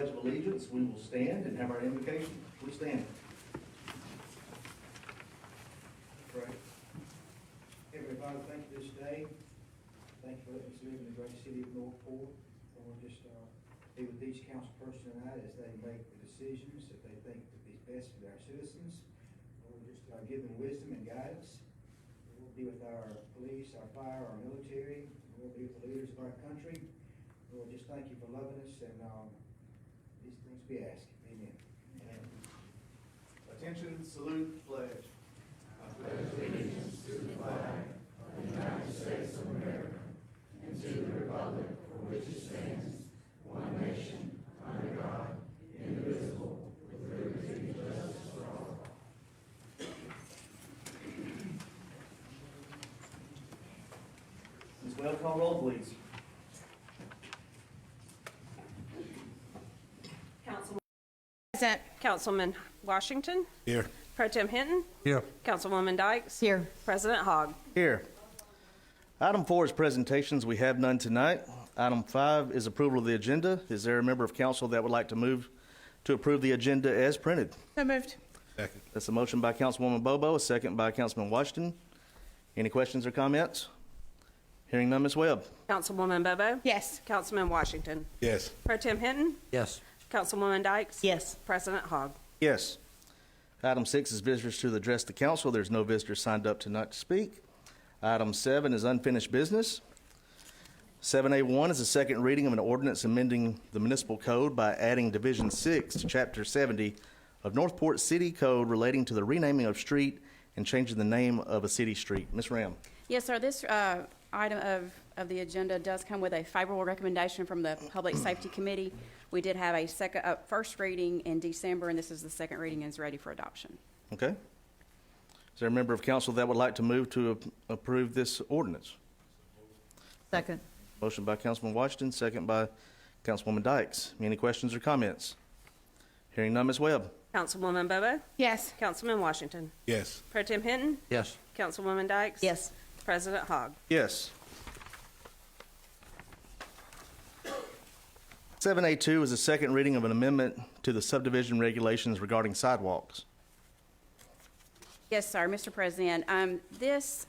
Pledge of Allegiance, we will stand and have our invocation. Please stand. Pray. Heavenly Father, thank you this day. Thank you for letting us live in the great city of Northport. Lord, just be with each council person tonight as they make the decisions that they think would be best for our citizens. Lord, just give them wisdom and guidance. Lord, be with our police, our fire, our military. Lord, be with the leaders of our country. Lord, just thank you for loving us, and these things we ask. Amen. Amen. Attention, salute, pledge. I pledge allegiance to the flag of the United States of America and to the republic for which it stands, one nation, under God, indivisible, with liberty and justice for all. Ms. Weld, call roll, please. Present. Councilman Washington. Here. Pro Tem Hinton. Here. Councilwoman Dykes. Here. President Hogg. Here. Item 4 is presentations. We have none tonight. Item 5 is approval of the agenda. Is there a member of council that would like to move to approve the agenda as printed? So moved. Second. That's a motion by Councilwoman Bobo, a second by Councilman Washington. Any questions or comments? Hearing none, Ms. Webb. Councilwoman Bobo. Yes. Councilman Washington. Yes. Pro Tem Hinton. Yes. Councilwoman Dykes. Yes. President Hogg. Yes. Item 6 is visitors to address the council. There's no visitors signed up tonight to speak. Item 7 is unfinished business. 7A1 is a second reading of an ordinance amending the municipal code by adding Division 6 to Chapter 70 of Northport City Code relating to the renaming of street and changing the name of a city street. Ms. Ram. Yes, sir. This item of the agenda does come with a favorable recommendation from the Public Safety Committee. We did have a first reading in December, and this is the second reading and is ready for adoption. Okay. Is there a member of council that would like to move to approve this ordinance? Second. Motion by Councilman Washington, second by Councilwoman Dykes. Any questions or comments? Hearing none, Ms. Webb. Councilwoman Bobo. Yes. Councilman Washington. Yes. Pro Tem Hinton. Yes. Councilwoman Dykes. Yes. President Hogg. Yes. 7A2 is a second reading of an amendment to the subdivision regulations regarding sidewalks. Yes, sir. Mr. President, this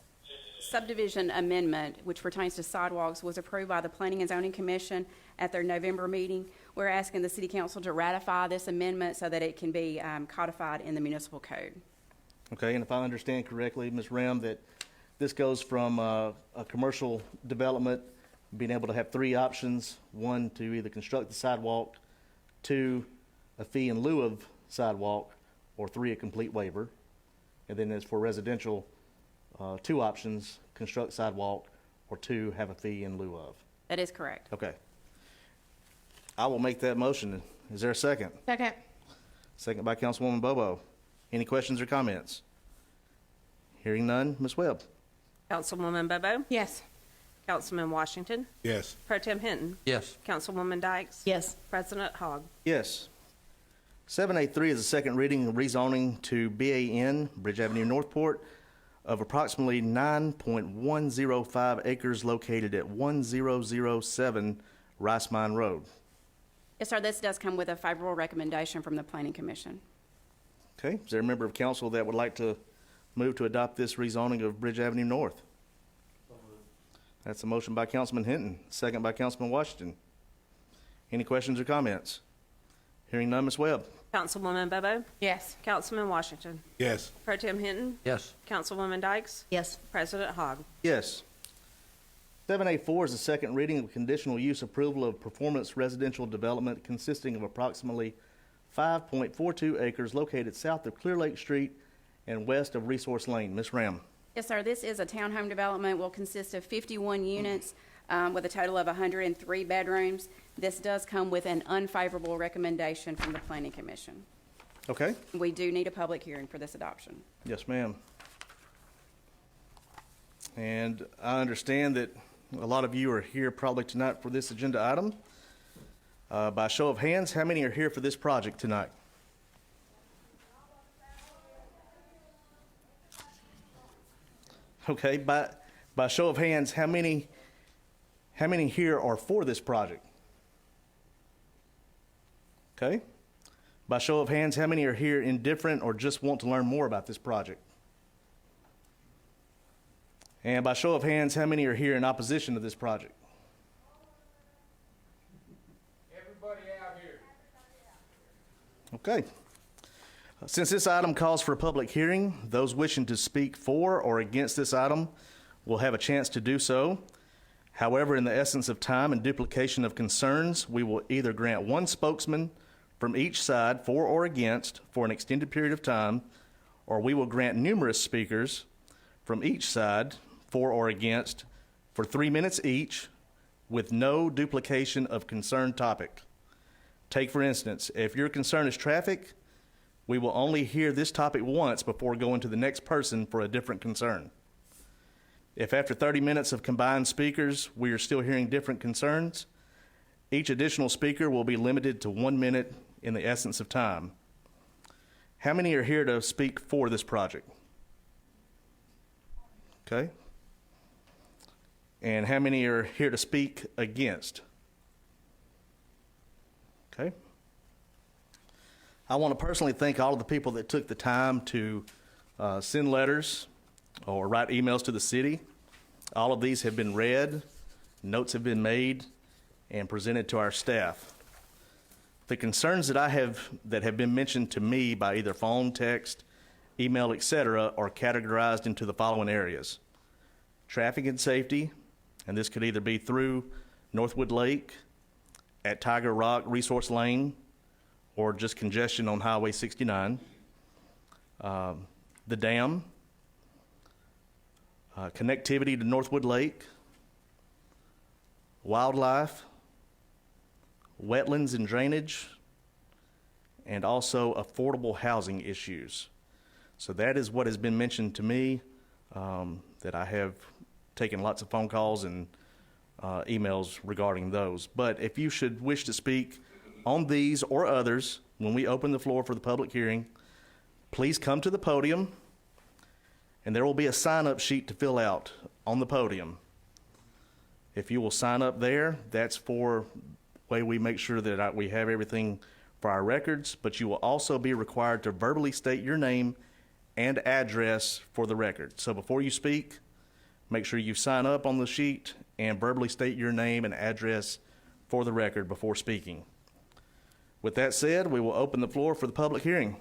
subdivision amendment, which pertains to sidewalks, was approved by the Planning and Zoning Commission at their November meeting. We're asking the City Council to ratify this amendment so that it can be codified in the municipal code. Okay, and if I understand correctly, Ms. Ram, that this goes from a commercial development being able to have 3 options: 1, to either construct the sidewalk; 2, a fee in lieu of sidewalk; or 3, a complete waiver. And then as for residential, 2 options: construct sidewalk, or 2, have a fee in lieu of. That is correct. Okay. I will make that motion. Is there a second? Second. Second by Councilwoman Bobo. Any questions or comments? Hearing none, Ms. Webb. Councilwoman Bobo. Yes. Councilman Washington. Yes. Pro Tem Hinton. Yes. Councilwoman Dykes. Yes. President Hogg. Yes. 7A3 is a second reading of rezoning to BAN, Bridge Avenue, Northport, of approximately 9.105 acres located at 1007 Rice Mine Road. Yes, sir. This does come with a favorable recommendation from the Planning Commission. Okay. Is there a member of council that would like to move to adopt this rezoning of Bridge Avenue North? That's a motion by Councilman Hinton, second by Councilman Washington. Any questions or comments? Hearing none, Ms. Webb. Councilwoman Bobo. Yes. Councilman Washington. Yes. Pro Tem Hinton. Yes. Councilwoman Dykes. Yes. President Hogg. Yes. 7A4 is a second reading of conditional use approval of performance residential development consisting of approximately 5.42 acres located south of Clear Lake Street and west of Resource Lane. Ms. Ram. Yes, sir. This is a townhome development. Will consist of 51 units with a total of 103 bedrooms. This does come with an unfavorable recommendation from the Planning Commission. Okay. We do need a public hearing for this adoption. Yes, ma'am. And I understand that a lot of you are here probably tonight for this agenda item. By show of hands, how many are here for this project tonight? Okay, by show of hands, how many here are for this project? Okay. By show of hands, how many are here indifferent or just want to learn more about this project? And by show of hands, how many are here in opposition to this project? Everybody out here. Okay. Since this item calls for a public hearing, those wishing to speak for or against this item will have a chance to do so. However, in the essence of time and duplication of concerns, we will either grant one spokesman from each side for or against for an extended period of time, or we will grant numerous speakers from each side for or against for 3 minutes each with no duplication of concerned topic. Take, for instance, if your concern is traffic, we will only hear this topic once before going to the next person for a different concern. If after 30 minutes of combined speakers, we are still hearing different concerns, each additional speaker will be limited to 1 minute in the essence of time. How many are here to speak for this project? Okay. And how many are here to speak against? Okay. I want to personally thank all of the people that took the time to send letters or write emails to the city. All of these have been read, notes have been made, and presented to our staff. The concerns that have been mentioned to me by either phone, text, email, etc., are categorized into the following areas: traffic and safety, and this could either be through Northwood Lake, at Tiger Rock Resource Lane, or just congestion on Highway 69, the dam, connectivity to Northwood Lake, wildlife, wetlands and drainage, and also affordable housing issues. So that is what has been mentioned to me, that I have taken lots of phone calls and emails regarding those. But if you should wish to speak on these or others when we open the floor for the public hearing, please come to the podium, and there will be a sign-up sheet to fill out on the podium. If you will sign up there, that's for way we make sure that we have everything for our records, but you will also be required to verbally state your name and address for the record. So before you speak, make sure you sign up on the sheet and verbally state your name and address for the record before speaking. With that said, we will open the floor for the public hearing.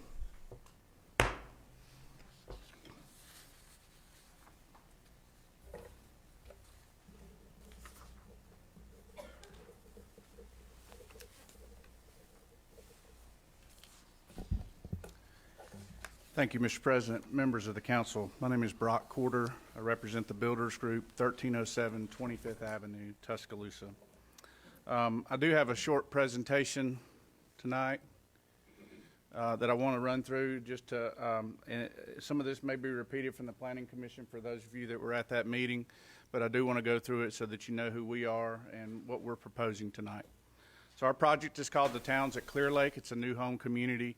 Thank you, Mr. President, members of the council. My name is Brock Corder. I represent the Builders Group, 1307 25th Avenue, Tuscaloosa. I do have a short presentation tonight that I want to run through. Just to, and some of this may be repeated from the Planning Commission for those of you that were at that meeting, but I do want to go through it so that you know who we are and what we're proposing tonight. So our project is called the Towns at Clear Lake. It's a new home community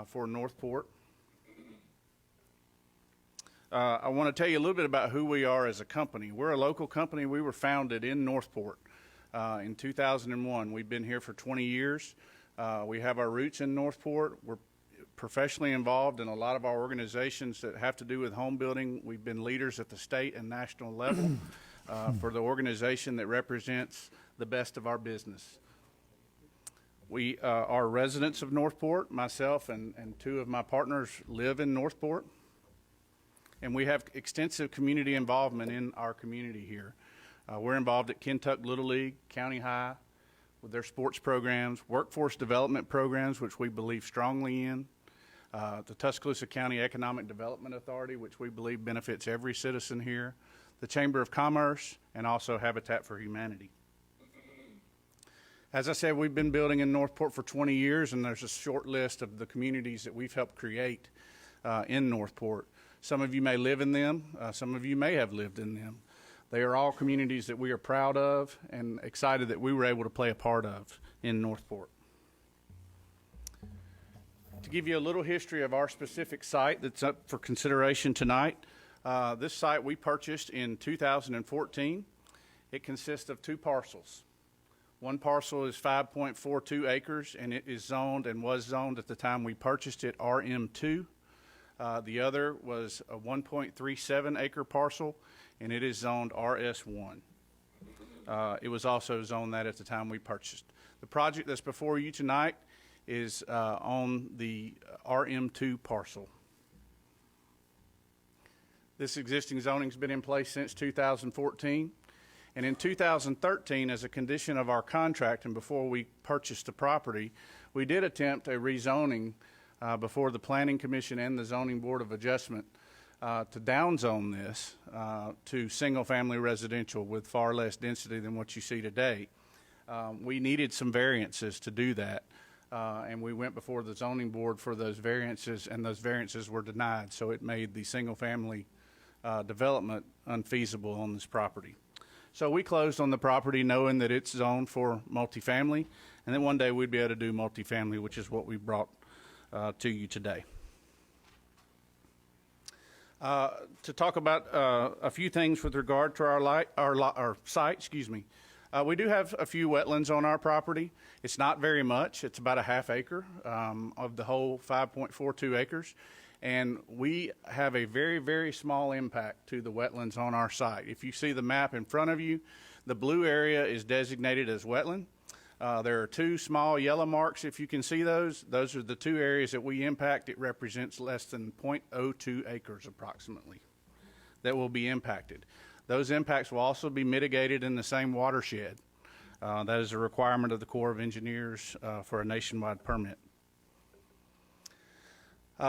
for Northport. I want to tell you a little bit about who we are as a company. We're a local company. We were founded in Northport in 2001. We've been here for 20 years. We have our roots in Northport. We're professionally involved in a lot of our organizations that have to do with home building. We've been leaders at the state and national level for the organization that represents the best of our business. We are residents of Northport. Myself and two of my partners live in Northport. And we have extensive community involvement in our community here. We're involved at Kentuck Little League, County High, with their sports programs, workforce development programs, which we believe strongly in, the Tuscaloosa County Economic Development Authority, which we believe benefits every citizen here, the Chamber of Commerce, and also Habitat for Humanity. As I said, we've been building in Northport for 20 years, and there's a short list of the communities that we've helped create in Northport. Some of you may live in them. Some of you may have lived in them. They are all communities that we are proud of and excited that we were able to play a part of in Northport. To give you a little history of our specific site that's up for consideration tonight, this site we purchased in 2014. It consists of two parcels. One parcel is 5.42 acres, and it is zoned and was zoned at the time we purchased it RM2. The other was a 1.37 acre parcel, and it is zoned RS1. It was also zoned that at the time we purchased. The project that's before you tonight is on the RM2 parcel. This existing zoning's been in place since 2014. And in 2013, as a condition of our contract and before we purchased the property, we did attempt a rezoning before the Planning Commission and the Zoning Board of Adjustment to downzone this to single-family residential with far less density than what you see today. We needed some variances to do that, and we went before the Zoning Board for those variances, and those variances were denied, so it made the single-family development unfeasible on this property. So we closed on the property knowing that it's zoned for multifamily, and then one day we'd be able to do multifamily, which is what we brought to you today. To talk about a few things with regard to our site, we do have a few wetlands on our property. It's not very much. It's about a half acre of the whole 5.42 acres. And we have a very, very small impact to the wetlands on our site. If you see the map in front of you, the blue area is designated as wetland. There are two small yellow marks, if you can see those. Those are the two areas that we impact. It represents less than 0.02 acres approximately that will be impacted. Those impacts will also be mitigated in the same watershed. That is a requirement of the Corps of Engineers for a nationwide permit.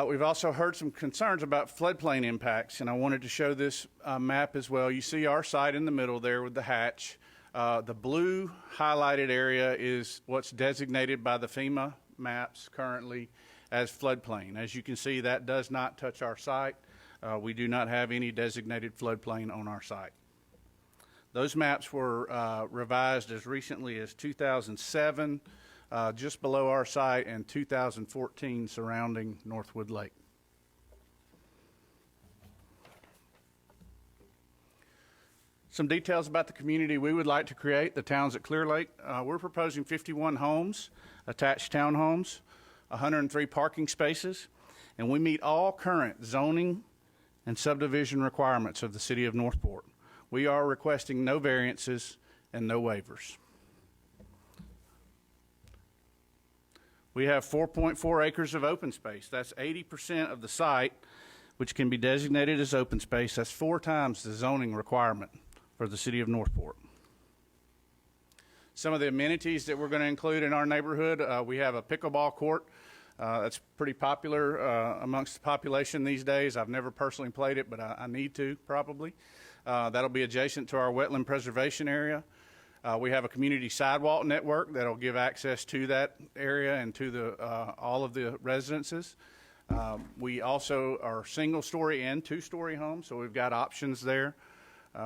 We've also heard some concerns about floodplain impacts, and I wanted to show this map as well. You see our site in the middle there with the hatch. The blue highlighted area is what's designated by the FEMA maps currently as floodplain. As you can see, that does not touch our site. We do not have any designated floodplain on our site. Those maps were revised as recently as 2007. Just below our site, and 2014 surrounding Northwood Lake. Some details about the community we would like to create, the towns at Clear Lake. We're proposing 51 homes, attached townhomes, 103 parking spaces, and we meet all current zoning and subdivision requirements of the city of Northport. We are requesting no variances and no waivers. We have 4.4 acres of open space. That's 80% of the site, which can be designated as open space. That's 4 times the zoning requirement for the city of Northport. Some of the amenities that we're going to include in our neighborhood, we have a pickleball court. That's pretty popular amongst the population these days. I've never personally played it, but I need to probably. That'll be adjacent to our wetland preservation area. We have a community sidewalk network that'll give access to that area and to all of the residences. We also are single-story and two-story homes, so we've got options there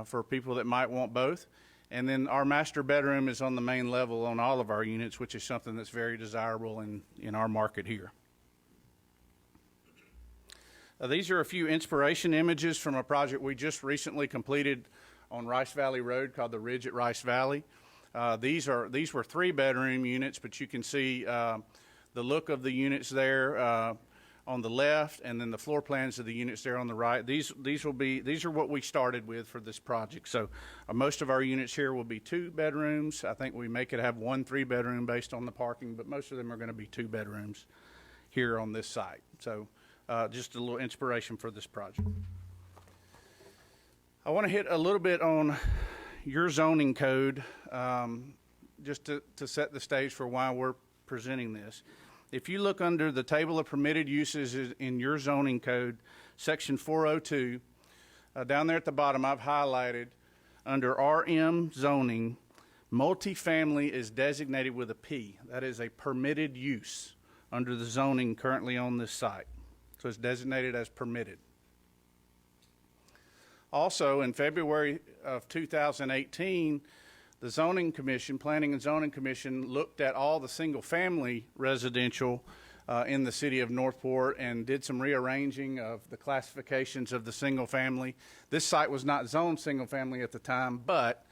for people that might want both. And then our master bedroom is on the main level on all of our units, which is something that's very desirable in our market here. These are a few inspiration images from a project we just recently completed on Rice Valley Road called the Ridge at Rice Valley. These were 3-bedroom units, but you can see the look of the units there on the left, and then the floor plans of the units there on the right. These are what we started with for this project. So most of our units here will be 2 bedrooms. I think we make it have 1 3-bedroom based on the parking, but most of them are going to be 2 bedrooms here on this site. So just a little inspiration for this project. I want to hit a little bit on your zoning code just to set the stage for why we're presenting this. If you look under the table of permitted uses in your zoning code, section 402, down there at the bottom I've highlighted under RM zoning, multifamily is designated with a P. That is a permitted use under the zoning currently on this site. So it's designated as permitted. Also, in February of 2018, the Zoning Commission, Planning and Zoning Commission, looked at all the single-family residential in the city of Northport and did some rearranging of the classifications of the single-family. This site was not zoned single-family at the time, but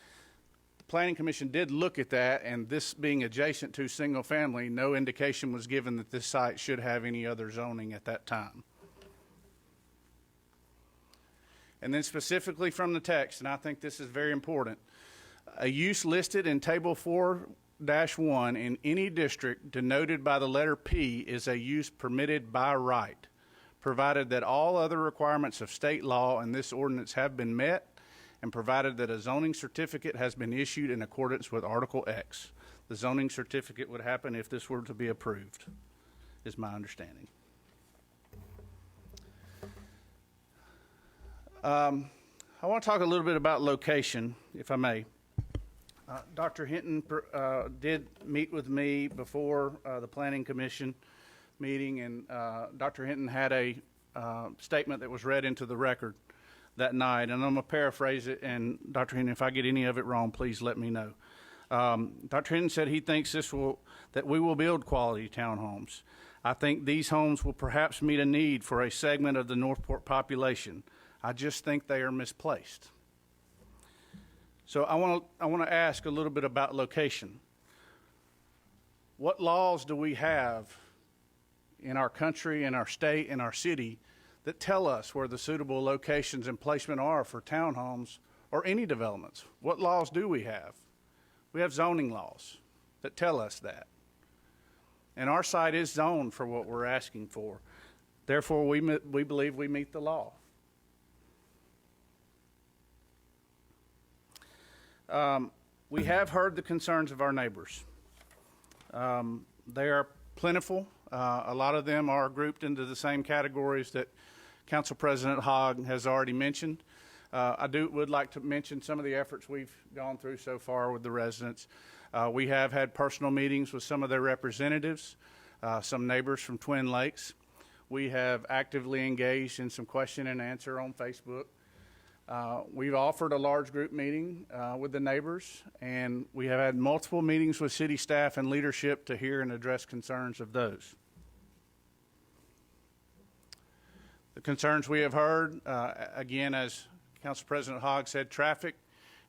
the Planning Commission did look at that, and this being adjacent to single family, no indication was given that this site should have any other zoning at that time. And then specifically from the text, and I think this is very important, a use listed in Table 4-1 in any district denoted by the letter P is a use permitted by right, provided that all other requirements of state law and this ordinance have been met, and provided that a zoning certificate has been issued in accordance with Article X. The zoning certificate would happen if this were to be approved, is my understanding. I want to talk a little bit about location, if I may. Dr. Hinton did meet with me before the Planning Commission meeting, and Dr. Hinton had a statement that was read into the record that night, and I'm going to paraphrase it, and Dr. Hinton, if I get any of it wrong, please let me know. Dr. Hinton said he thinks that we will build quality townhomes. I think these homes will perhaps meet a need for a segment of the Northport population. I just think they are misplaced. So I want to ask a little bit about location. What laws do we have in our country, in our state, in our city that tell us where the suitable locations and placement are for townhomes or any developments? What laws do we have? We have zoning laws that tell us that. And our site is zoned for what we're asking for. Therefore, we believe we meet the law. We have heard the concerns of our neighbors. They are plentiful. A lot of them are grouped into the same categories that Council President Hogg has already mentioned. I would like to mention some of the efforts we've gone through so far with the residents. We have had personal meetings with some of their representatives, some neighbors from Twin Lakes. We have actively engaged in some question and answer on Facebook. We've offered a large group meeting with the neighbors, and we have had multiple meetings with city staff and leadership to hear and address concerns of those. The concerns we have heard, again, as Council President Hogg said, traffic,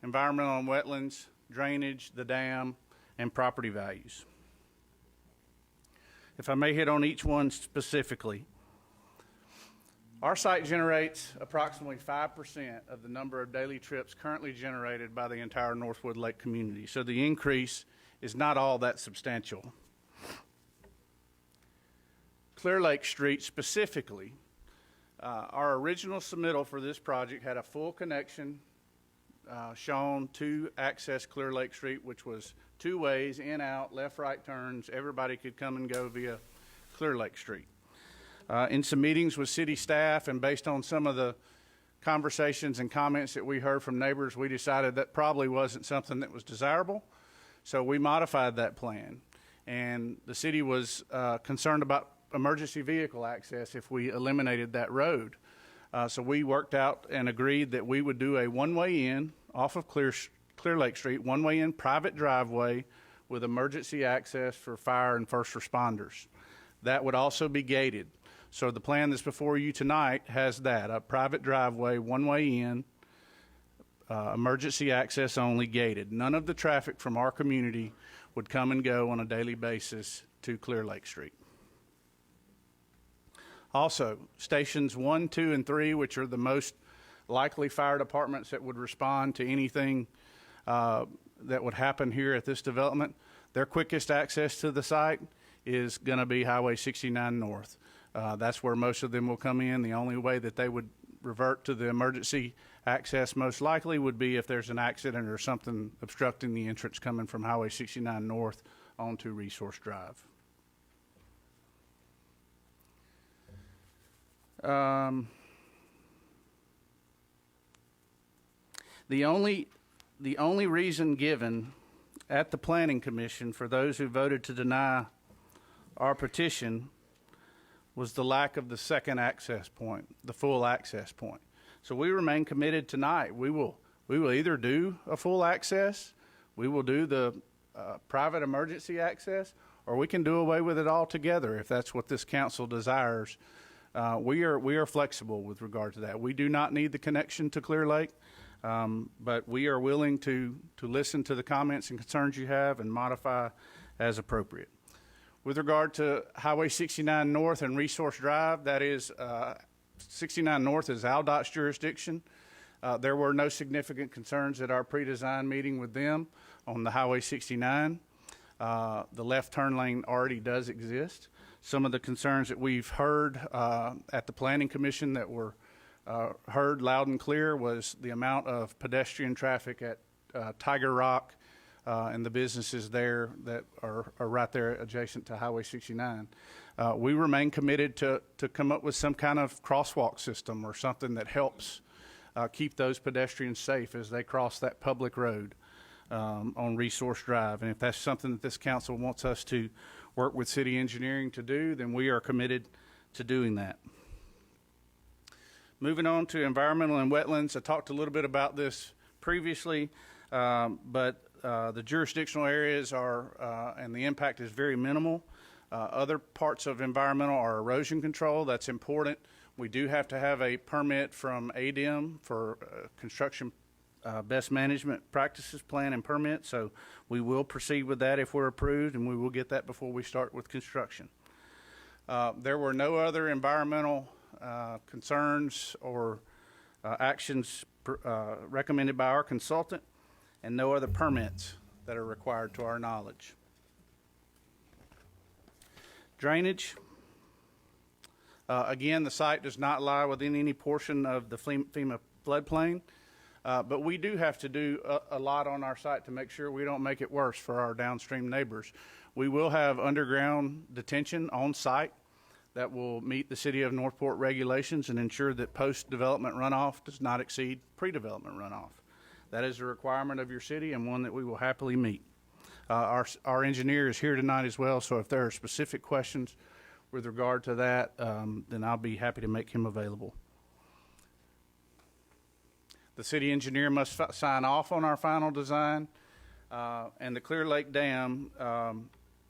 environmental and wetlands, drainage, the dam, and property values. If I may hit on each one specifically. Our site generates approximately 5% of the number of daily trips currently generated by the entire Northwood Lake community, so the increase is not all that substantial. Clear Lake Street specifically, our original submittal for this project had a full connection shown to access Clear Lake Street, which was two ways, in, out, left, right turns. Everybody could come and go via Clear Lake Street. In some meetings with city staff and based on some of the conversations and comments that we heard from neighbors, we decided that probably wasn't something that was desirable. So we modified that plan. And the city was concerned about emergency vehicle access if we eliminated that road. So we worked out and agreed that we would do a one-way in off of Clear Lake Street, one-way in private driveway with emergency access for fire and first responders. That would also be gated. So the plan that's before you tonight has that, a private driveway, one-way in, emergency access only, gated. None of the traffic from our community would come and go on a daily basis to Clear Lake Street. Also, stations 1, 2, and 3, which are the most likely fire departments that would respond to anything that would happen here at this development, their quickest access to the site is going to be Highway 69 North. That's where most of them will come in. The only way that they would revert to the emergency access most likely would be if there's an accident or something obstructing the entrance coming from Highway 69 North onto Resource Drive. The only reason given at the Planning Commission for those who voted to deny our petition was the lack of the second access point, the full access point. So we remain committed tonight. We will either do a full access, we will do the private emergency access, or we can do away with it altogether if that's what this council desires. We are flexible with regard to that. We do not need the connection to Clear Lake. But we are willing to listen to the comments and concerns you have and modify as appropriate. With regard to Highway 69 North and Resource Drive, that is 69 North is ALDOT's jurisdiction. There were no significant concerns at our pre-design meeting with them on the Highway 69. The left turn lane already does exist. Some of the concerns that we've heard at the Planning Commission that were heard loud and clear was the amount of pedestrian traffic at Tiger Rock and the businesses there that are right there adjacent to Highway 69. We remain committed to come up with some kind of crosswalk system or something that helps keep those pedestrians safe as they cross that public road on Resource Drive. And if that's something that this council wants us to work with city engineering to do, then we are committed to doing that. Moving on to environmental and wetlands, I talked a little bit about this previously, but the jurisdictional areas are, and the impact is very minimal. Other parts of environmental are erosion control. That's important. We do have to have a permit from ADM for construction best management practices plan and permit, so we will proceed with that if we're approved, and we will get that before we start with construction. There were no other environmental concerns or actions recommended by our consultant, and no other permits that are required to our knowledge. Drainage. Again, the site does not lie within any portion of the FEMA floodplain, but we do have to do a lot on our site to make sure we don't make it worse for our downstream neighbors. We will have underground detention on site that will meet the City of Northport regulations and ensure that post-development runoff does not exceed pre-development runoff. That is a requirement of your city and one that we will happily meet. Our engineer is here tonight as well, so if there are specific questions with regard to that, then I'll be happy to make him available. The city engineer must sign off on our final design, and the Clear Lake Dam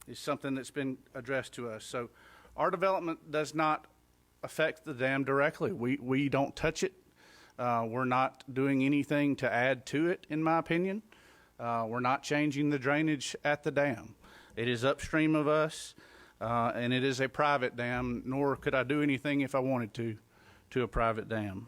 is something that's been addressed to us. So our development does not affect the dam directly. We don't touch it. We're not doing anything to add to it, in my opinion. We're not changing the drainage at the dam. It is upstream of us, and it is a private dam, nor could I do anything if I wanted to a private dam.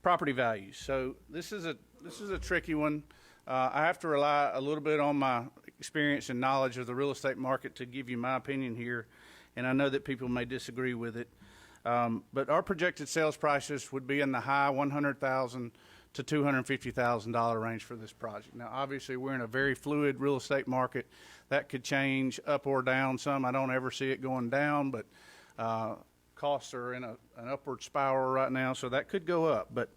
Property values. So this is a tricky one. I have to rely a little bit on my experience and knowledge of the real estate market to give you my opinion here, and I know that people may disagree with it. But our projected sales prices would be in the high $100,000 to $250,000 range for this project. Now, obviously, we're in a very fluid real estate market. That could change up or down some. I don't ever see it going down, but costs are in an upward spiral right now, so that could go up. But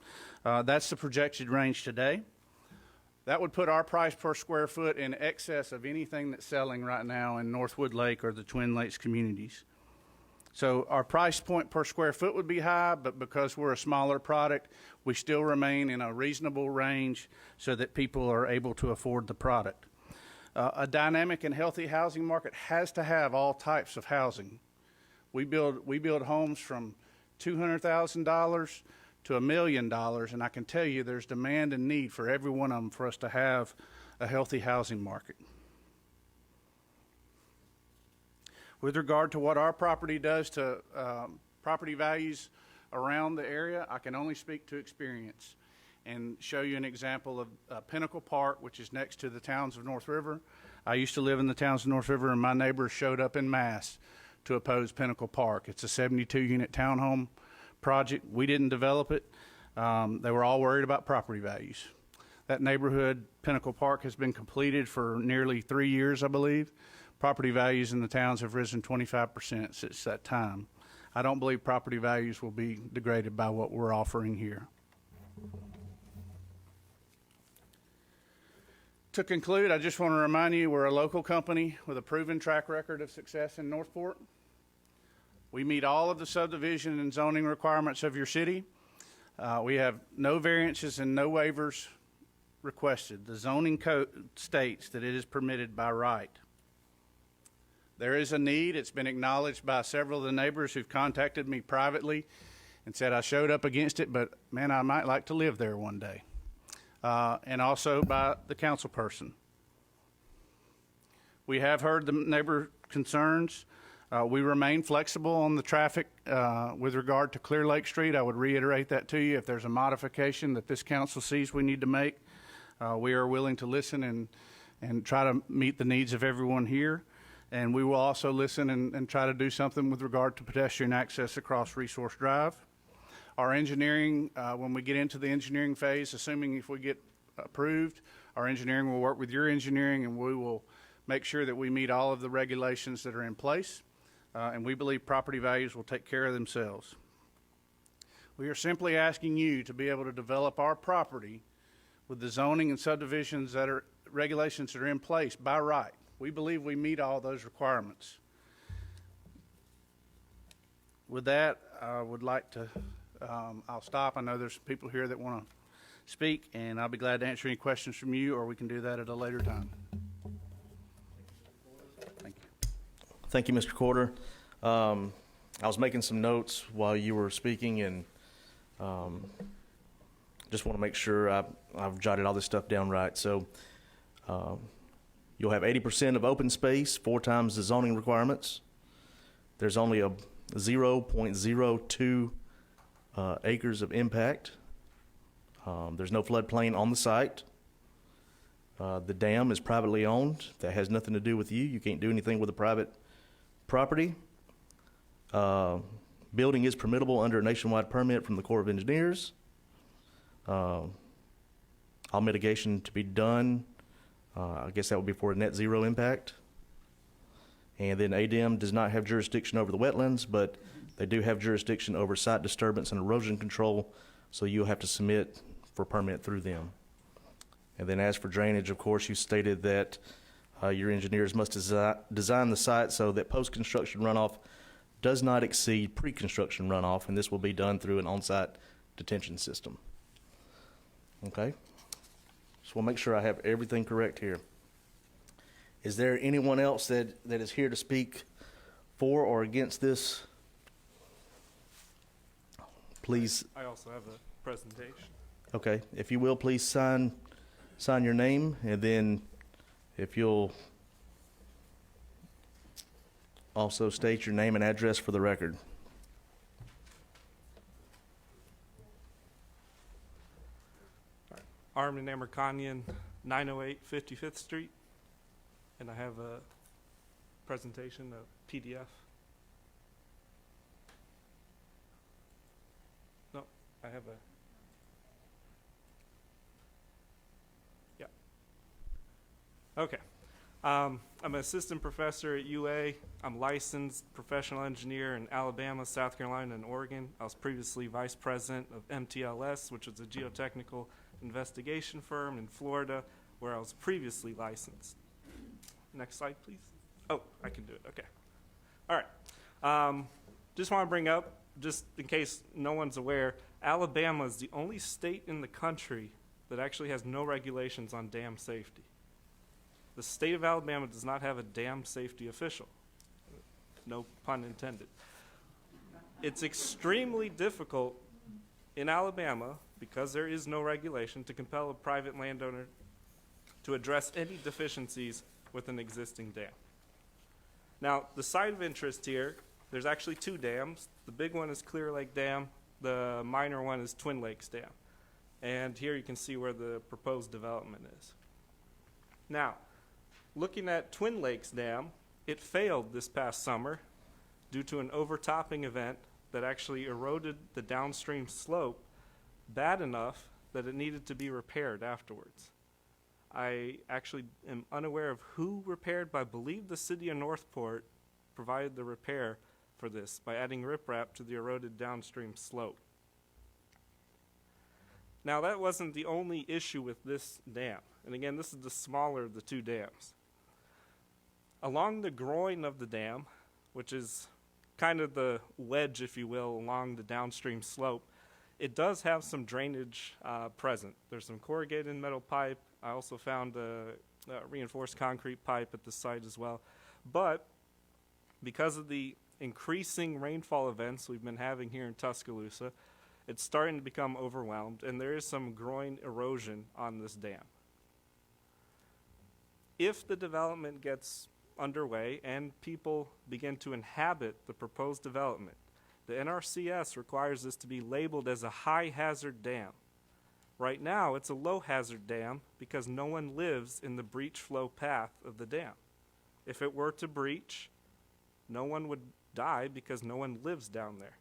that's the projected range today. That would put our price per square foot in excess of anything that's selling right now in Northwood Lake or the Twin Lakes communities. So our price point per square foot would be high, but because we're a smaller product, we still remain in a reasonable range so that people are able to afford the product. A dynamic and healthy housing market has to have all types of housing. We build homes from $200,000 to $1 million, and I can tell you there's demand and need for every one of them for us to have a healthy housing market. With regard to what our property does to property values around the area, I can only speak to experience and show you an example of Pinnacle Park, which is next to the towns of North River. I used to live in the towns of North River, and my neighbors showed up en masse to oppose Pinnacle Park. It's a 72-unit townhome project. We didn't develop it. They were all worried about property values. That neighborhood, Pinnacle Park, has been completed for nearly 3 years, I believe. Property values in the towns have risen 25% since that time. I don't believe property values will be degraded by what we're offering here. To conclude, I just want to remind you we're a local company with a proven track record of success in Northport. We meet all of the subdivision and zoning requirements of your city. We have no variances and no waivers requested. The zoning code states that it is permitted by right. There is a need. It's been acknowledged by several of the neighbors who've contacted me privately and said I showed up against it, but man, I might like to live there one day. And also by the council person. We have heard the neighbor concerns. We remain flexible on the traffic with regard to Clear Lake Street. I would reiterate that to you. If there's a modification that this council sees we need to make, we are willing to listen and try to meet the needs of everyone here. And we will also listen and try to do something with regard to pedestrian access across Resource Drive. Our engineering, when we get into the engineering phase, assuming if we get approved, our engineering will work with your engineering, and we will make sure that we meet all of the regulations that are in place. And we believe property values will take care of themselves. We are simply asking you to be able to develop our property with the zoning and subdivisions that are regulations that are in place by right. We believe we meet all those requirements. With that, I would like to, I'll stop. I know there's people here that want to speak, and I'll be glad to answer any questions from you, or we can do that at a later time. Thank you. Thank you, Mr. Corder. I was making some notes while you were speaking, and just want to make sure I've jotted all this stuff down right. So you'll have 80% of open space, 4 times the zoning requirements. There's only a 0.02 acres of impact. There's no floodplain on the site. The dam is privately owned. That has nothing to do with you. You can't do anything with a private property. Building is permittable under a nationwide permit from the Corps of Engineers. All mitigation to be done. I guess that would be for a net zero impact. And then ADEM does not have jurisdiction over the wetlands, but they do have jurisdiction over site disturbance and erosion control, so you'll have to submit for permit through them. And then as for drainage, of course, you stated that your engineers must design the site so that post-construction runoff does not exceed pre-construction runoff, and this will be done through an on-site detention system. Okay? So we'll make sure I have everything correct here. Is there anyone else that is here to speak for or against this? Please. I also have a presentation. Okay. If you will, please sign your name, and then if you'll also state your name and address for the record. Armin Amerkanyan, 908 55th Street. And I have a presentation, a PDF. No, I have a... Yeah. Okay. I'm an assistant professor at UA. I'm licensed professional engineer in Alabama, South Carolina, and Oregon. I was previously vice president of MTLS, which is a geotechnical investigation firm in Florida, where I was previously licensed. Next slide, please. Oh, I can do it. Okay. All right. Just want to bring up, just in case no one's aware, Alabama is the only state in the country that actually has no regulations on dam safety. The state of Alabama does not have a dam safety official. No pun intended. It's extremely difficult in Alabama, because there is no regulation, to compel a private landowner to address any deficiencies with an existing dam. Now, the site of interest here, there's actually 2 dams. The big one is Clear Lake Dam. The minor one is Twin Lakes Dam. And here you can see where the proposed development is. Now, looking at Twin Lakes Dam, it failed this past summer due to an overtopping event that actually eroded the downstream slope bad enough that it needed to be repaired afterwards. I actually am unaware of who repaired, but I believe the city of Northport provided the repair for this by adding riprap to the eroded downstream slope. Now, that wasn't the only issue with this dam. And again, this is the smaller of the 2 dams. Along the groin of the dam, which is kind of the wedge, if you will, along the downstream slope, it does have some drainage present. There's some corrugated metal pipe. I also found a reinforced concrete pipe at the site as well. But because of the increasing rainfall events we've been having here in Tuscaloosa, it's starting to become overwhelmed, and there is some growing erosion on this dam. If the development gets underway and people begin to inhabit the proposed development, the NRCS requires this to be labeled as a high-hazard dam. Right now, it's a low-hazard dam because no one lives in the breach flow path of the dam. If it were to breach, no one would die because no one lives down there.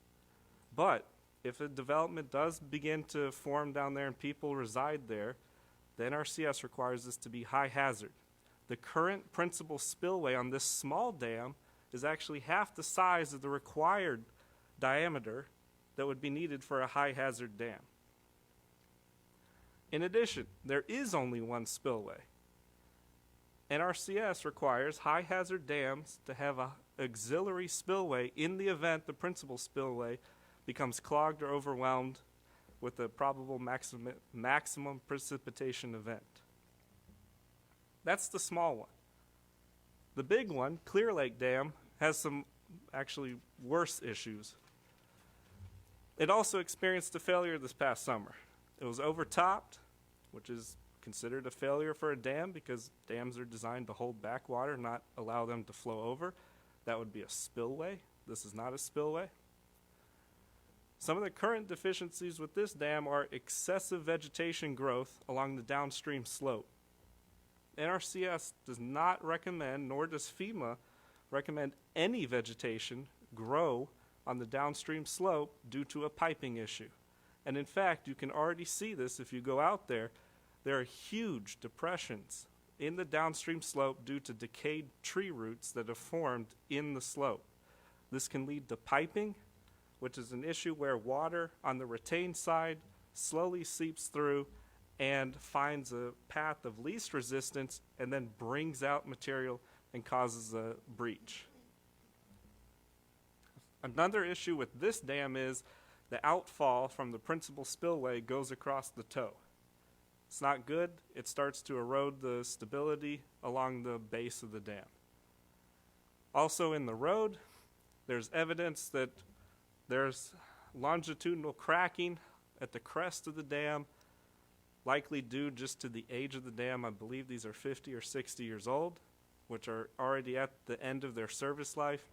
But if a development does begin to form down there and people reside there, the NRCS requires this to be high-hazard. The current principal spillway on this small dam is actually half the size of the required diameter that would be needed for a high-hazard dam. In addition, there is only one spillway. NRCS requires high-hazard dams to have an auxiliary spillway in the event the principal spillway becomes clogged or overwhelmed with a probable maximum precipitation event. That's the small one. The big one, Clear Lake Dam, has some actually worse issues. It also experienced a failure this past summer. It was overtopped, which is considered a failure for a dam because dams are designed to hold back water, not allow them to flow over. That would be a spillway. This is not a spillway. Some of the current deficiencies with this dam are excessive vegetation growth along the downstream slope. NRCS does not recommend, nor does FEMA recommend any vegetation grow on the downstream slope due to a piping issue. And in fact, you can already see this if you go out there. There are huge depressions in the downstream slope due to decayed tree roots that have formed in the slope. This can lead to piping, which is an issue where water on the retained side slowly seeps through and finds a path of least resistance and then brings out material and causes a breach. Another issue with this dam is the outfall from the principal spillway goes across the toe. It's not good. It starts to erode the stability along the base of the dam. Also in the road, there's evidence that there's longitudinal cracking at the crest of the dam, likely due just to the age of the dam. I believe these are 50 or 60 years old, which are already at the end of their service life.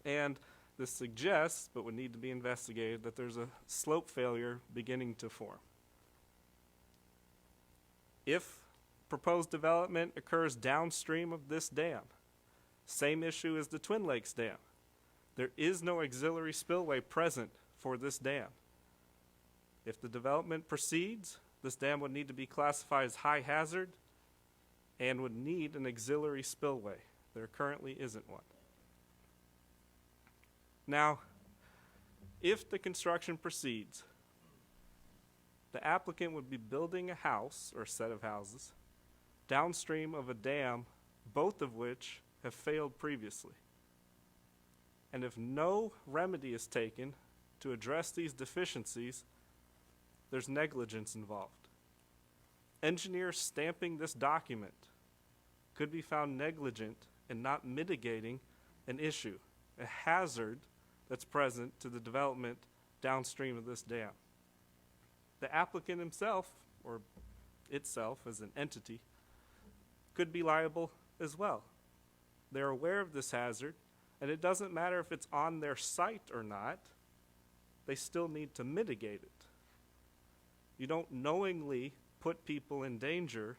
And this suggests, but would need to be investigated, that there's a slope failure beginning to form. If proposed development occurs downstream of this dam, same issue as the Twin Lakes Dam. There is no auxiliary spillway present for this dam. If the development proceeds, this dam would need to be classified as high hazard and would need an auxiliary spillway. There currently isn't one. Now, if the construction proceeds, the applicant would be building a house or a set of houses downstream of a dam, both of which have failed previously. And if no remedy is taken to address these deficiencies, there's negligence involved. Engineers stamping this document could be found negligent in not mitigating an issue, a hazard that's present to the development downstream of this dam. The applicant himself, or itself as an entity, could be liable as well. They're aware of this hazard, and it doesn't matter if it's on their site or not, they still need to mitigate it. You don't knowingly put people in danger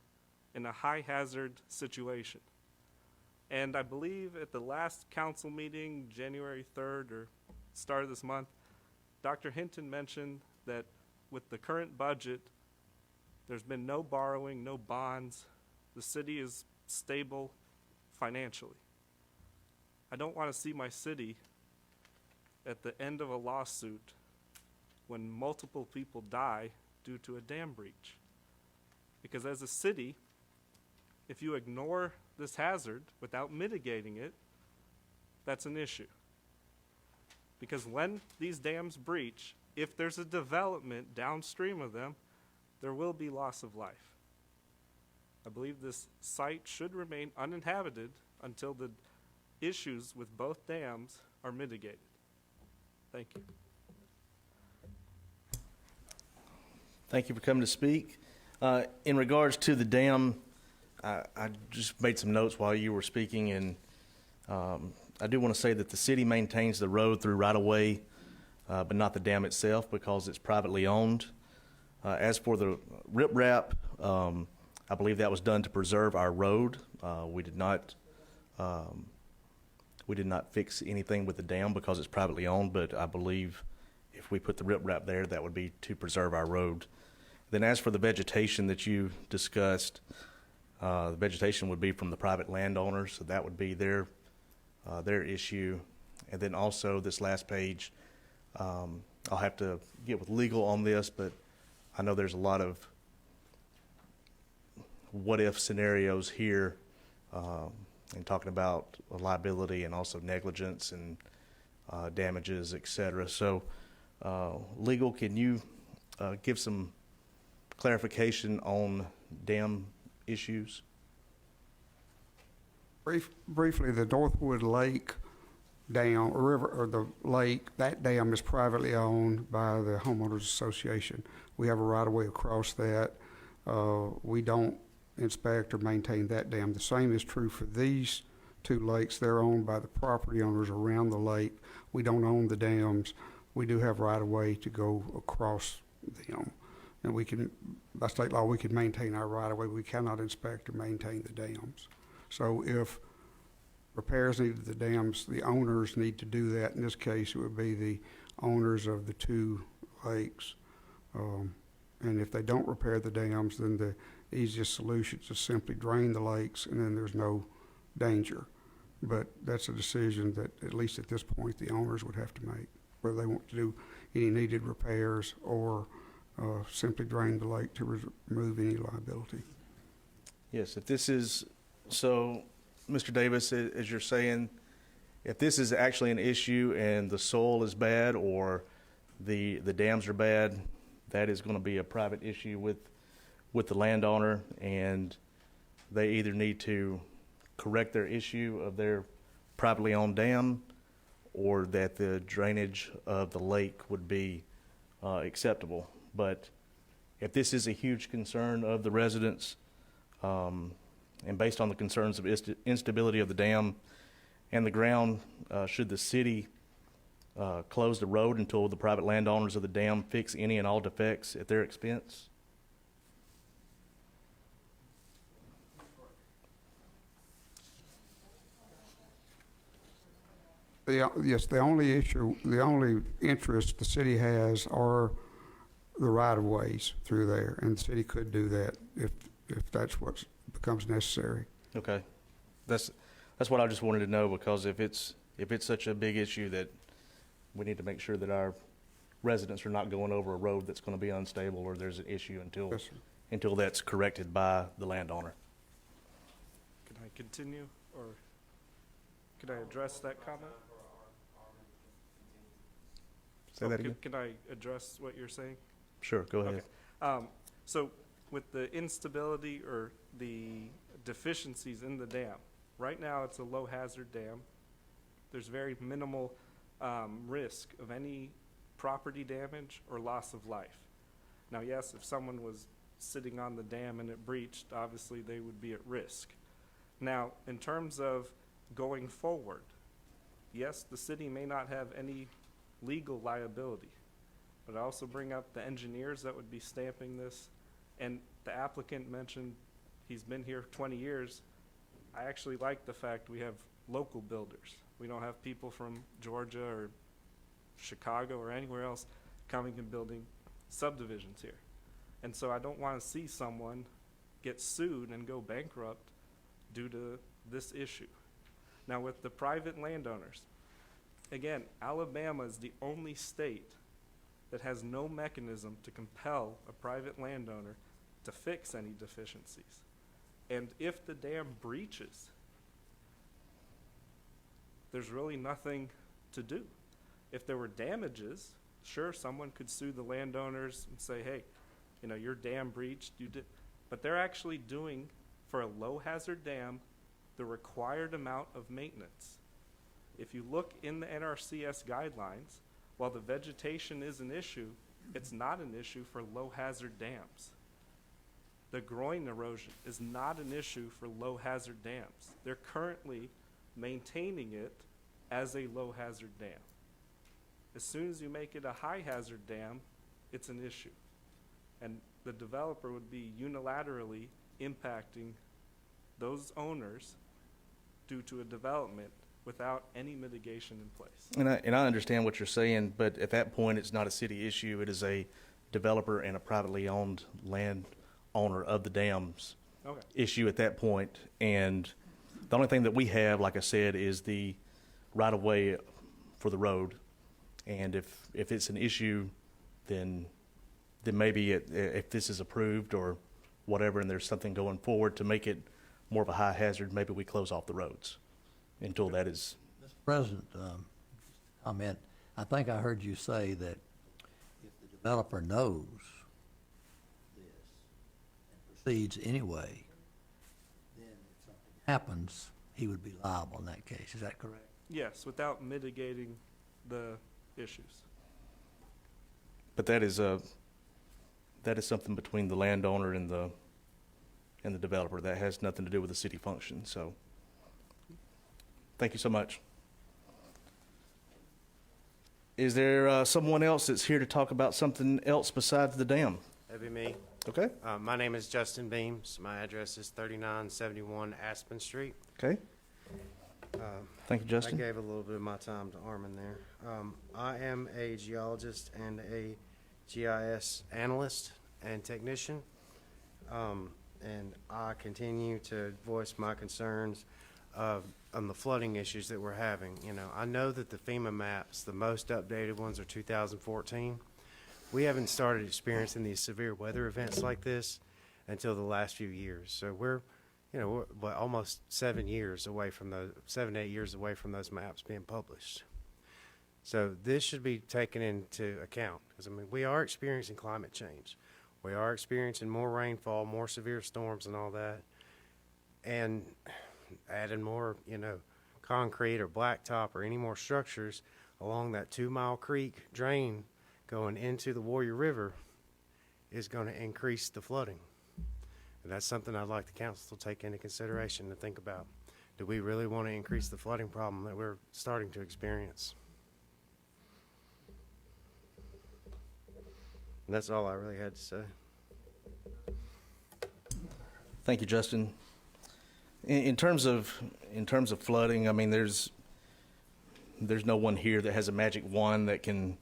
in a high hazard situation. And I believe at the last council meeting, January 3rd or start of this month, Dr. Hinton mentioned that with the current budget, there's been no borrowing, no bonds. The city is stable financially. I don't want to see my city at the end of a lawsuit when multiple people die due to a dam breach. Because as a city, if you ignore this hazard without mitigating it, that's an issue. Because when these dams breach, if there's a development downstream of them, there will be loss of life. I believe this site should remain uninhabited until the issues with both dams are mitigated. Thank you. Thank you for coming to speak. In regards to the dam, I just made some notes while you were speaking, and I do want to say that the city maintains the road through right-of-way, but not the dam itself because it's privately owned. As for the riprap, I believe that was done to preserve our road. We did not fix anything with the dam because it's privately owned, but I believe if we put the riprap there, that would be to preserve our road. Then as for the vegetation that you discussed, the vegetation would be from the private landowners, so that would be their issue. And then also this last page, I'll have to get with legal on this, but I know there's a lot of what-if scenarios here, and talking about liability and also negligence and damages, et cetera. So, legal, can you give some clarification on dam issues? Briefly, the Northwood Lake Dam, or river, or the lake, that dam is privately owned by the homeowners association. We have a right of way across that. We don't inspect or maintain that dam. The same is true for these two lakes. They're owned by the property owners around the lake. We don't own the dams. We do have right of way to go across them. And we can, by state law, we can maintain our right of way. We cannot inspect or maintain the dams. So if repairs needed to the dams, the owners need to do that. In this case, it would be the owners of the two lakes. And if they don't repair the dams, then the easiest solution is to simply drain the lakes, and then there's no danger. But that's a decision that, at least at this point, the owners would have to make, whether they want to do any needed repairs or simply drain the lake to remove any liability. Yes, if this is, so, Mr. Davis, as you're saying, if this is actually an issue and the soil is bad or the dams are bad, that is going to be a private issue with the landowner, and they either need to correct their issue of their privately owned dam, or that the drainage of the lake would be acceptable. But if this is a huge concern of the residents, and based on the concerns of instability of the dam and the ground, should the city close the road until the private landowners of the dam fix any and all defects at their expense? Yes, the only interest the city has are the right-of-ways through there, and the city could do that if that's what becomes necessary. Okay, that's what I just wanted to know, because if it's such a big issue that we need to make sure that our residents are not going over a road that's going to be unstable or there's an issue until that's corrected by the landowner. Can I continue, or can I address that comment? Say that again? Can I address what you're saying? Sure, go ahead. Okay. So with the instability or the deficiencies in the dam, right now it's a low hazard dam. There's very minimal risk of any property damage or loss of life. Now, yes, if someone was sitting on the dam and it breached, obviously they would be at risk. Now, in terms of going forward, yes, the city may not have any legal liability, but I also bring up the engineers that would be stamping this, and the applicant mentioned he's been here 20 years. I actually like the fact we have local builders. We don't have people from Georgia or Chicago or anywhere else coming and building subdivisions here. And so I don't want to see someone get sued and go bankrupt due to this issue. Now, with the private landowners, again, Alabama is the only state that has no mechanism to compel a private landowner to fix any deficiencies. And if the dam breaches, there's really nothing to do. If there were damages, sure, someone could sue the landowners and say, hey, you know, your dam breached, you did. But they're actually doing, for a low hazard dam, the required amount of maintenance. If you look in the NRCS guidelines, while the vegetation is an issue, it's not an issue for low hazard dams. The groin erosion is not an issue for low hazard dams. They're currently maintaining it as a low hazard dam. As soon as you make it a high hazard dam, it's an issue. And the developer would be unilaterally impacting those owners due to a development without any mitigation in place. And I understand what you're saying, but at that point, it's not a city issue. It is a developer and a privately owned land owner of the dams Okay. issue at that point. And the only thing that we have, like I said, is the right-of-way for the road. And if it's an issue, then maybe if this is approved or whatever, and there's something going forward to make it more of a high hazard, maybe we close off the roads until that is. Mr. President, comment. I think I heard you say that if the developer knows this and proceeds anyway, then if something happens, he would be liable in that case. Is that correct? Yes, without mitigating the issues. But that is something between the landowner and the developer. That has nothing to do with the city function. So, thank you so much. Is there someone else that's here to talk about something else besides the dam? That'd be me. Okay. My name is Justin Beams. My address is 3971 Aspen Street. Okay. Thank you, I Justin. gave a little bit of my time to Armin there. I am a geologist and a GIS analyst and technician, and I continue to voice my concerns on the flooding issues that we're having. You know, I know that the FEMA maps, the most updated ones, are 2014. We haven't started experiencing these severe weather events like this until the last few years. So we're almost 7 years away from those, 7 to 8 years away from those maps being published. So this should be taken into account, because I mean, we are experiencing climate change. We are experiencing more rainfall, more severe storms and all that. And adding more, concrete or blacktop or any more structures along that 2 Mile Creek drain going into the Warrior River is going to increase the flooding. And that's something I'd like the council to take into consideration to think about. Do we really want to increase the flooding problem that we're starting to experience? And that's all I really had to say. Thank you, Justin. In terms of flooding, I mean, there's no one here that has a magic wand that can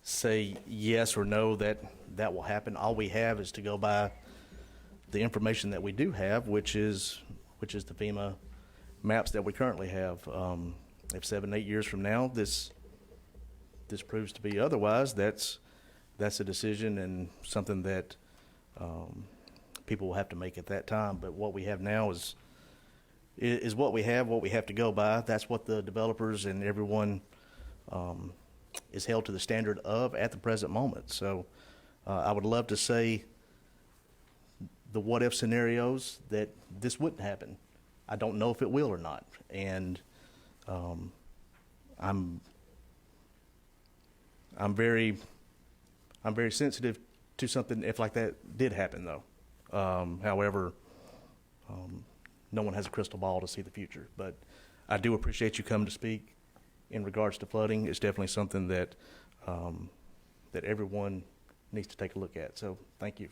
say yes or no that will happen. All we have is to go by the information that we do have, which is the FEMA maps that we currently have. If 7, 8 years from now this proves to be otherwise, that's a decision and something that people will have to make at that time. But what we have now is what we have to go by. That's what the developers and everyone is held to the standard of at the present moment. So I would love to say the what-if scenarios that this wouldn't happen. I don't know if it will or not. And I'm very sensitive to something if like that did happen, though. However, no one has a crystal ball to see the future. But I do appreciate you coming to speak in regards to flooding. It's definitely something that everyone needs to take a look at. So thank you.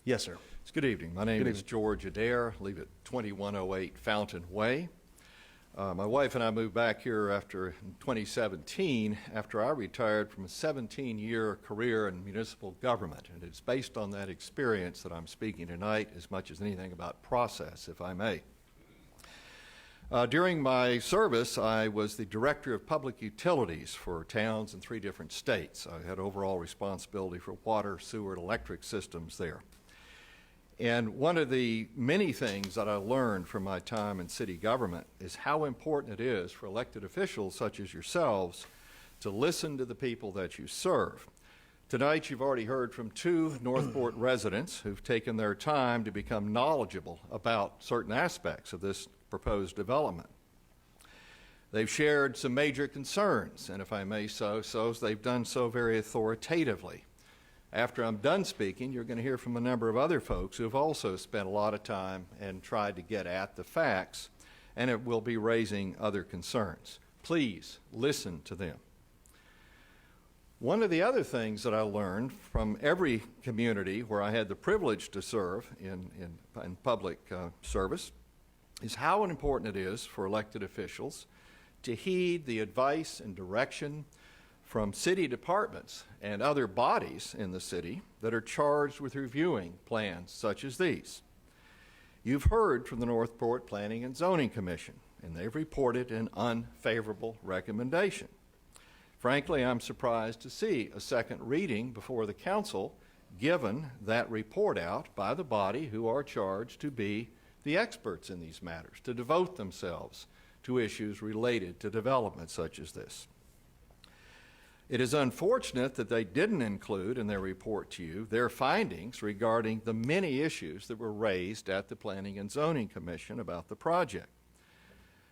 Yes, sir. Good evening. My name is George Adair. I live at 2108 Fountain Way. My wife and I moved back here in 2017 after I retired from a 17-year career in municipal government. And it's based on that experience that I'm speaking tonight as much as anything about process, if I may. During my service, I was the Director of Public Utilities for towns in 3 different states. I had overall responsibility for water, sewer, and electric systems there. And one of the many things that I learned from my time in city government is how important it is for elected officials such as yourselves to listen to the people that you serve. Tonight you've already heard from 2 Northport residents who've taken their time to become knowledgeable about certain aspects of this proposed development. They've shared some major concerns, and if I may so, they've done so very authoritatively. After I'm done speaking, you're going to hear from a number of other folks who have also spent a lot of time and tried to get at the facts, and it will be raising other concerns. Please listen to them. One of the other things that I learned from every community where I had the privilege to serve in public service is how important it is for elected officials to heed the advice and direction from city departments and other bodies in the city that are charged with reviewing plans such as these. You've heard from the Northport Planning and Zoning Commission, and they've reported an unfavorable recommendation. Frankly, I'm surprised to see a second reading before the council given that report out by the body who are charged to be the experts in these matters, to devote themselves to issues related to development such as this. It is unfortunate that they didn't include in their report to you their findings regarding the many issues that were raised at the Planning and Zoning Commission about the project.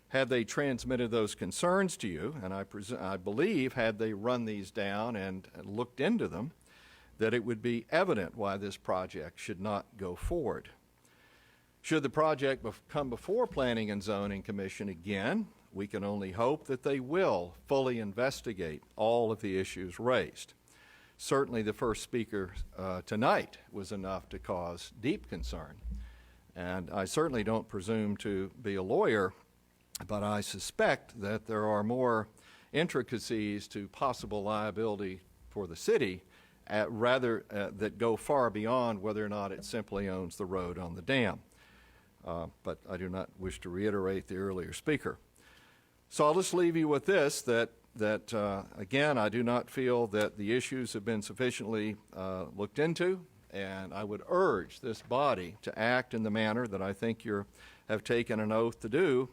Had they transmitted those concerns to you, and I believe had they run these down and looked into them, that it would be evident why this project should not go forward. Should the project come before Planning and Zoning Commission again, we can only hope that they will fully investigate all of the issues raised. Certainly the first speaker tonight was enough to cause deep concern. And I certainly don't presume to be a lawyer, but I suspect that there are more intricacies to possible liability for the city that go far beyond whether or not it simply owns the road on the dam. But I do not wish to reiterate the earlier speaker. So I'll just leave you with this, that again, I do not feel that the issues have been sufficiently looked into, and I would urge this body to act in the manner that I think you have taken an oath to do,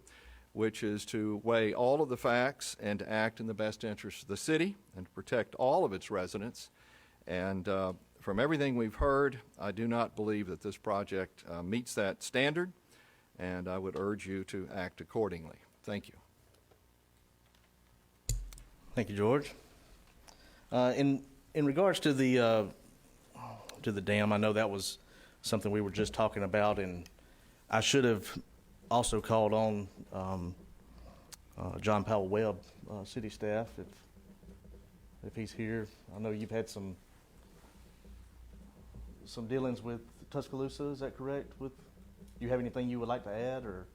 which is to weigh all of the facts and to act in the best interest of the city and to protect all of its residents. And from everything we've heard, I do not believe that this project meets that standard, and I would urge you to act accordingly. Thank you. Thank you, George. In regards to the dam, I know that was something we were just talking about, and I should have also called on John Powell Webb, city staff, if he's here. I know you've had some dealings with Tuscaloosa. Is that correct? Do you have anything you would like to add, or?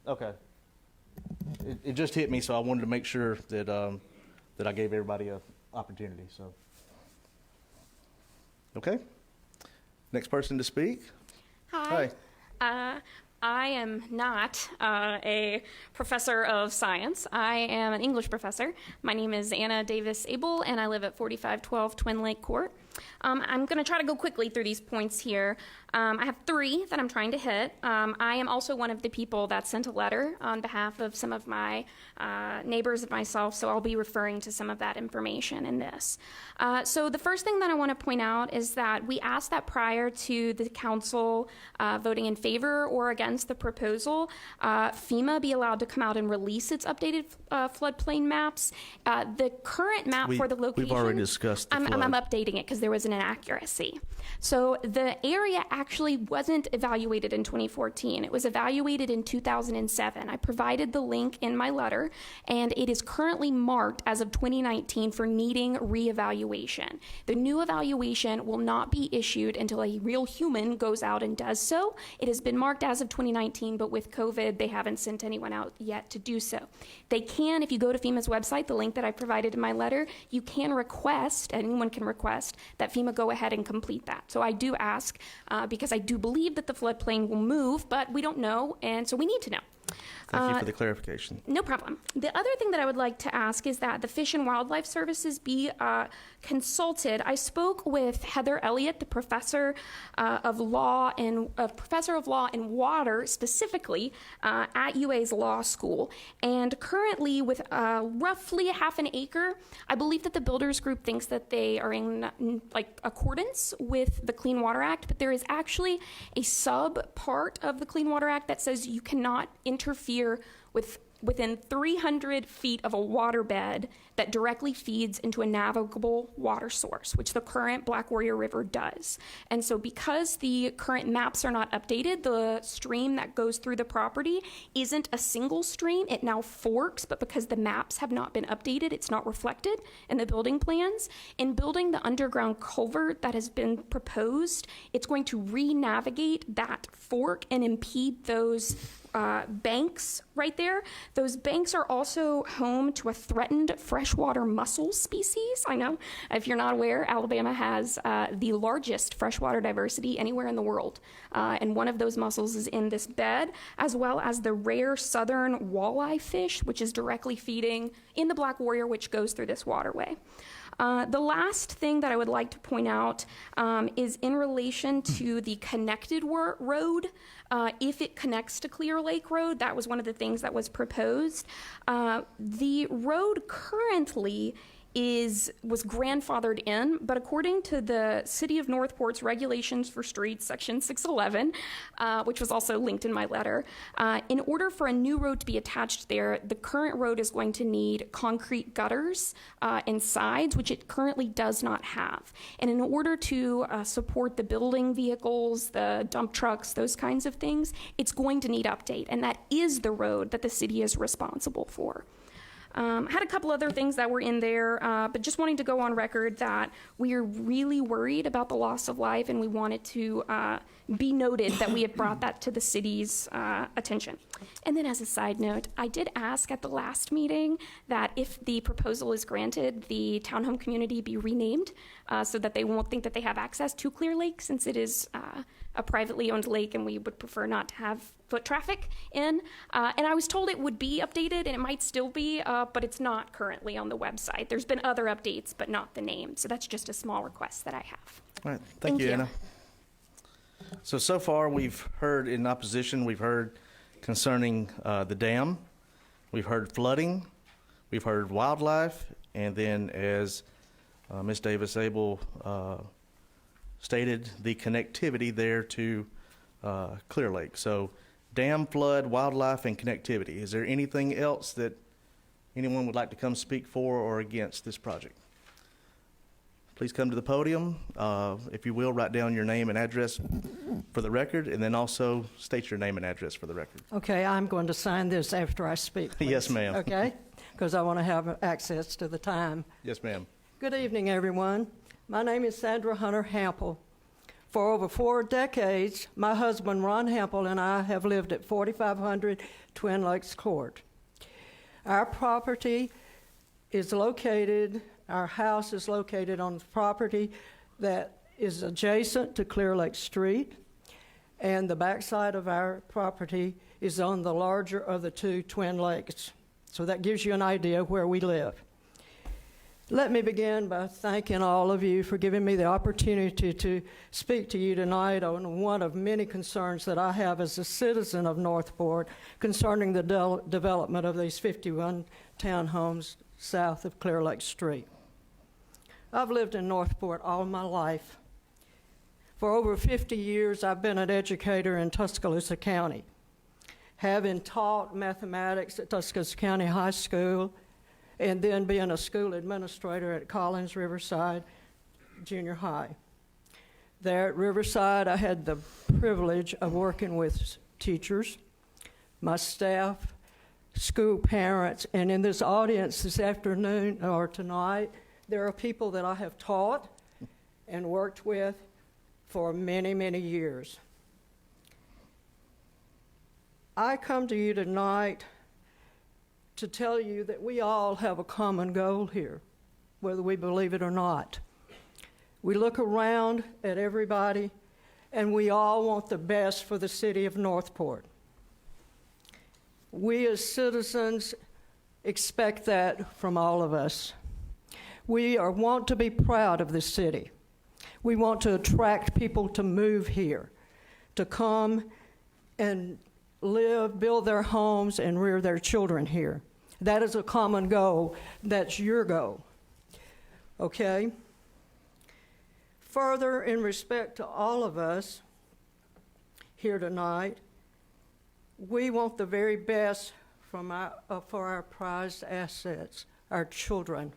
Okay. It just hit me, so I wanted to make sure that that I gave everybody an opportunity. So, okay. Next person to speak. Hi. I am not a professor of science. I am an English professor. My name is Anna Davis Abel, and I live at 4512 Twin Lake Court. I'm going to try to go quickly through these points here. I have 3 that I'm trying to hit. I am also one of the people that sent a letter on behalf of some of my neighbors and myself, so I'll be referring to some of that information in this. So the first thing that I want to point out is that we asked that prior to the council voting in favor or against the proposal, FEMA be allowed to come out and release its updated floodplain maps. The current map for the location... We've already discussed the flood. I'm updating it because there was an inaccuracy. So the area actually wasn't evaluated in 2014. It was evaluated in 2007. I provided the link in my letter, and it is currently marked as of 2019 for needing reevaluation. The new evaluation will not be issued until a real human goes out and does so. It has been marked as of 2019, but with COVID, they haven't sent anyone out yet to do so. They can, if you go to FEMA's website, the link that I provided in my letter, you can request, anyone can request, that FEMA go ahead and complete that. So I do ask, because I do believe that the floodplain will move, but we don't know, and so we need to know. Thank you for the clarification. No problem. The other thing that I would like to ask is that the Fish and Wildlife Services be consulted. I spoke with Heather Elliott, the professor of law and water, specifically at UA's law school. And currently, with roughly half an acre, I believe that the builders group thinks that they are in accordance with the Clean Water Act, but there is actually a sub part of the Clean Water Act that says you cannot interfere within 300 feet of a waterbed that directly feeds into a navigable water source, which the current Black Warrior River does. And so because the current maps are not updated, the stream that goes through the property isn't a single stream. It now forks, but because the maps have not been updated, it's not reflected in the building plans. In building the underground culvert that has been proposed, it's going to re-navigate that fork and impede those banks right there. Those banks are also home to a threatened freshwater mussel species. I know, if you're not aware, Alabama has the largest freshwater diversity anywhere in the world. And one of those mussels is in this bed, as well as the rare southern walleye fish, which is directly feeding in the Black Warrior, which goes through this waterway. The last thing that I would like to point out is in relation to the connected road. If it connects to Clear Lake Road, that was one of the things that was proposed. The road currently was grandfathered in, but according to the City of Northport's regulations for streets, section 611, which was also linked in my letter, in order for a new road to be attached there, the current road is going to need concrete gutters and sides, which it currently does not have. And in order to support the building vehicles, the dump trucks, those kinds of things, it's going to need update, and that is the road that the city is responsible for. Had a couple other things that were in there, but just wanting to go on record that we are really worried about the loss of life, and we wanted to be noted that we have brought that to the city's attention. And then as a side note, I did ask at the last meeting that if the proposal is granted, the townhome community be renamed so that they won't think that they have access to Clear Lake, since it is a privately owned lake and we would prefer not to have foot traffic in. And I was told it would be updated, and it might still be, but it's not currently on the website. There's been other updates, but not the name. So that's just a small request that I have. All right. Thank you, Anna. So far we've heard in opposition, we've heard concerning the dam, we've heard flooding, we've heard wildlife, and then as Ms. Davis-Abel stated, the connectivity there to Clear Lake. So dam, flood, wildlife, and connectivity. Is there anything else that anyone would like to come speak for or against this project? Please come to the podium. If you will, write down your name and address for the record, and then also state your name and address for the record. Okay, I'm going to sign this after I speak, please. Yes, ma'am. Okay, because I want to have access to the time. Yes, ma'am. Good evening, everyone. My name is Sandra Hunter Hample. For over 4 decades, my husband, Ron Hample, and I have lived at 4500 Twin Lakes Court. Our property is located, our house is located on the property that is adjacent to Clear Lake Street, and the backside of our property is on the larger of the 2 Twin Lakes. So that gives you an idea where we live. Let me begin by thanking all of you for giving me the opportunity to speak to you tonight on one of many concerns that I have as a citizen of Northport concerning the development of these 51 townhomes south of Clear Lake Street. I've lived in Northport all my life. For over 50 years, I've been an educator in Tuscaloosa County, having taught mathematics at Tuscaloosa County High School, and then being a school administrator at Collins Riverside Junior High. There at Riverside, I had the privilege of working with teachers, my staff, school parents, and in this audience this afternoon or tonight, there are people that I have taught and worked with for many, many years. I come to you tonight to tell you that we all have a common goal here, whether we believe it or not. We look around at everybody, and we all want the best for the city of Northport. We as citizens expect that from all of us. We want to be proud of this city. We want to attract people to move here, to come and live, build their homes, and rear their children here. That is a common goal. That's your goal. Okay? Further, in respect to all of us here tonight, we want the very best for our prized assets, our children.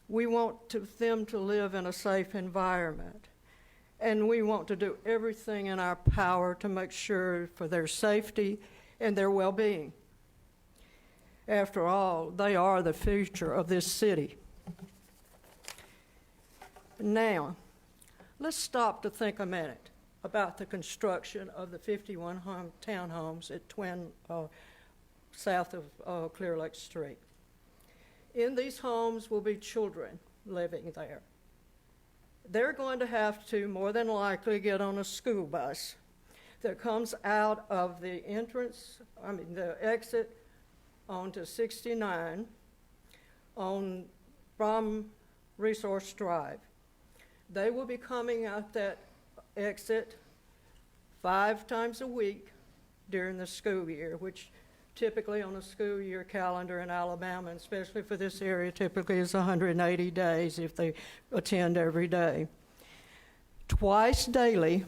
We want them to live in a safe environment, and we want to do everything in our power to make sure for their safety and their well-being. After all, they are the future of this city. Now, let's stop to think a minute about the construction of the 51 townhomes at Twin, south of Clear Lake Street. In these homes will be children living there. They're going to have to, more than likely, get on a school bus that comes out of the the exit onto 69 from Resource Drive. They will be coming out that exit 5 times a week during the school year, which typically on a school year calendar in Alabama, and especially for this area, typically is 180 days if they attend every day. Twice daily,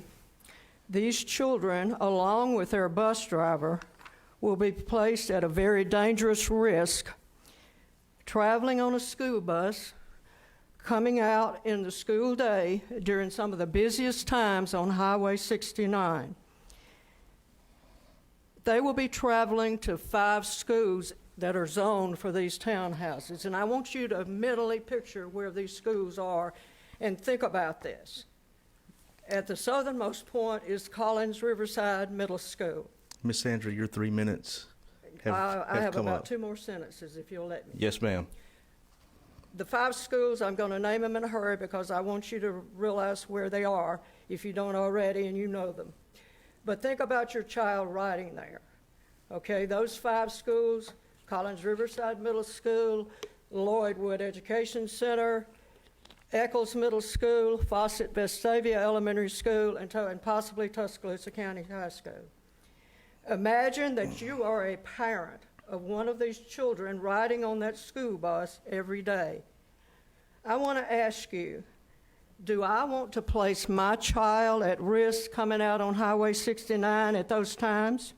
these children, along with their bus driver, will be placed at a very dangerous risk traveling on a school bus, coming out in the school day during some of the busiest times on Highway 69. They will be traveling to 5 schools that are zoned for these townhouses. And I want you to mentally picture where these schools are and think about this. At the southernmost point is Collins Riverside Middle School. Miss Sandra, your 3 minutes I have come about up. 2 more sentences if you'll let me. Yes, ma'am. The 5 schools, I'm going to name them in a hurry because I want you to realize where they are if you don't already and you know them. But think about your child riding there. Okay, those 5 schools, Collins Riverside Middle School, Lloydwood Education Center, Eccles Middle School, Fawcett Vestavia Elementary School, and possibly Tuscaloosa County High School. Imagine that you are a parent of one of these children riding on that school bus every day. I want to ask you, do I want to place my child at risk coming out on Highway 69 at those times?